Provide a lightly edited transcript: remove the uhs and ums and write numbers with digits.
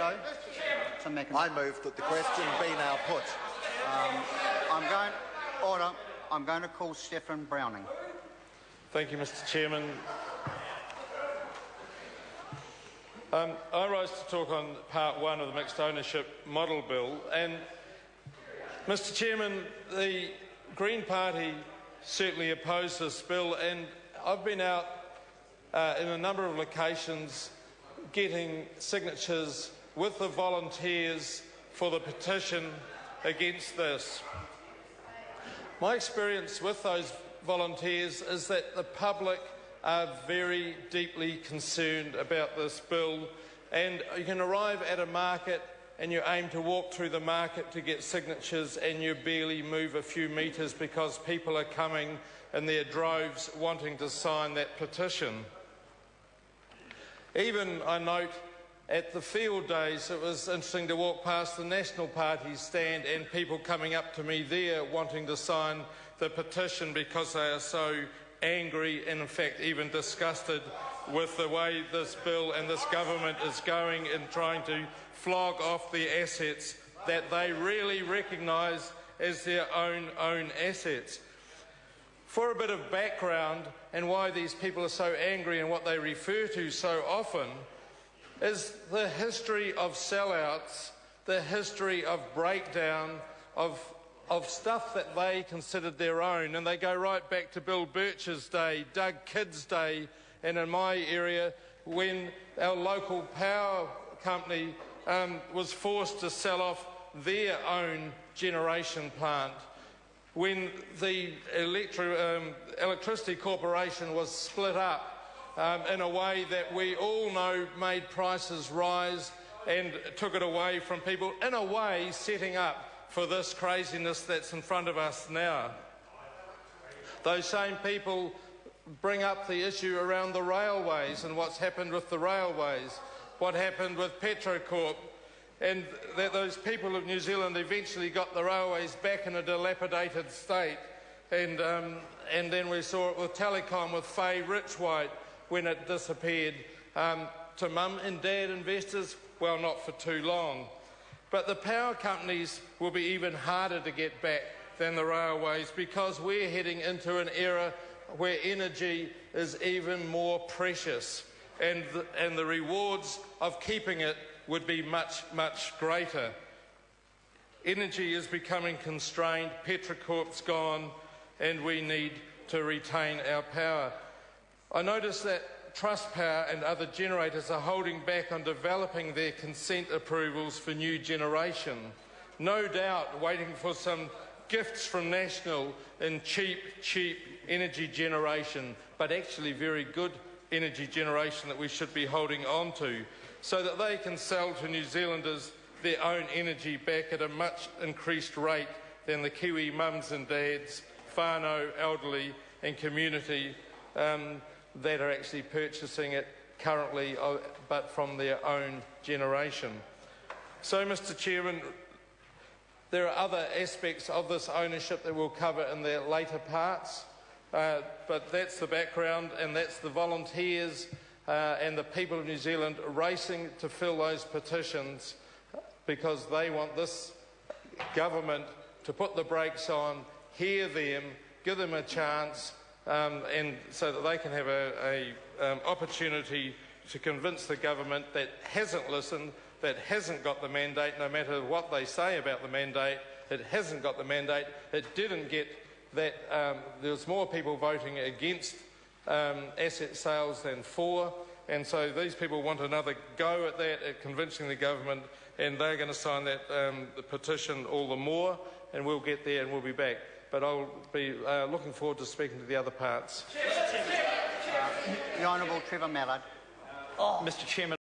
Mendo. I move that the question be now put. I'm going to call Stephen Browning. Thank you, Mr. Chairman. I rise to talk on Part 1 of the Mixed Ownership Model Bill. And, Mr. Chairman, the Green Party certainly opposed this bill, and I've been out in a number of locations getting signatures with the volunteers for the petition against this. My experience with those volunteers is that the public are very deeply concerned about this bill, and you can arrive at a market and you aim to walk through the market to get signatures and you barely move a few metres because people are coming in their droves wanting to sign that petition. Even, I note, at the field days, it was interesting to walk past the National Party stand and people coming up to me there wanting to sign the petition because they are so angry and, in fact, even disgusted with the way this bill and this government is going in trying to flog off the assets that they really recognise as their own assets. For a bit of background and why these people are so angry and what they refer to so often is the history of sellouts, the history of breakdown, of stuff that they considered their own. And they go right back to Bill Birch's day, Doug Kidd's day, and in my area when our local power company was forced to sell off their own generation plant. When the Electricity Corporation was split up in a way that we all know made prices rise and took it away from people, in a way setting up for this craziness that's in front of us now. Those same people bring up the issue around the railways and what's happened with the railways, what happened with Petrocorp, and that those people of New Zealand eventually got the railways back in a dilapidated state. And then we saw it with Telecom, with Faye Richwhite, when it disappeared. To mum and dad investors, well, not for too long. But the power companies will be even harder to get back than the railways because we're heading into an era where energy is even more precious and the rewards of keeping it would be much, much greater. Energy is becoming constrained, Petrocorp's gone, and we need to retain our power. I noticed that Trustpower and other generators are holding back on developing their consent approvals for new generation. No doubt waiting for some gifts from National in cheap energy generation, but actually very good energy generation that we should be holding on to, so that they can sell to New Zealanders their own energy back at a much increased rate than the Kiwi mums and dads, whānau, elderly and community that are actually purchasing it currently, but from their own generation. So, Mr. Chairman, there are other aspects of this ownership that we'll cover in the later parts, but that's the background, and that's the volunteers and the people of New Zealand racing to fill those petitions because they want this government to put the brakes on, hear them, give them a chance, and so that they can have an opportunity to convince the government that hasn't listened, that hasn't got the mandate, no matter what they say about the mandate, it hasn't got the mandate, it didn't get that, there's more people voting against asset sales than for, and so these people want another go at that, at convincing the government, and they're going to sign that the petition all the more, and we'll get there and we'll be back. But I'll be looking forward to speaking to the other parts. The Honourable Trevor Mallard. Mr. Chairman.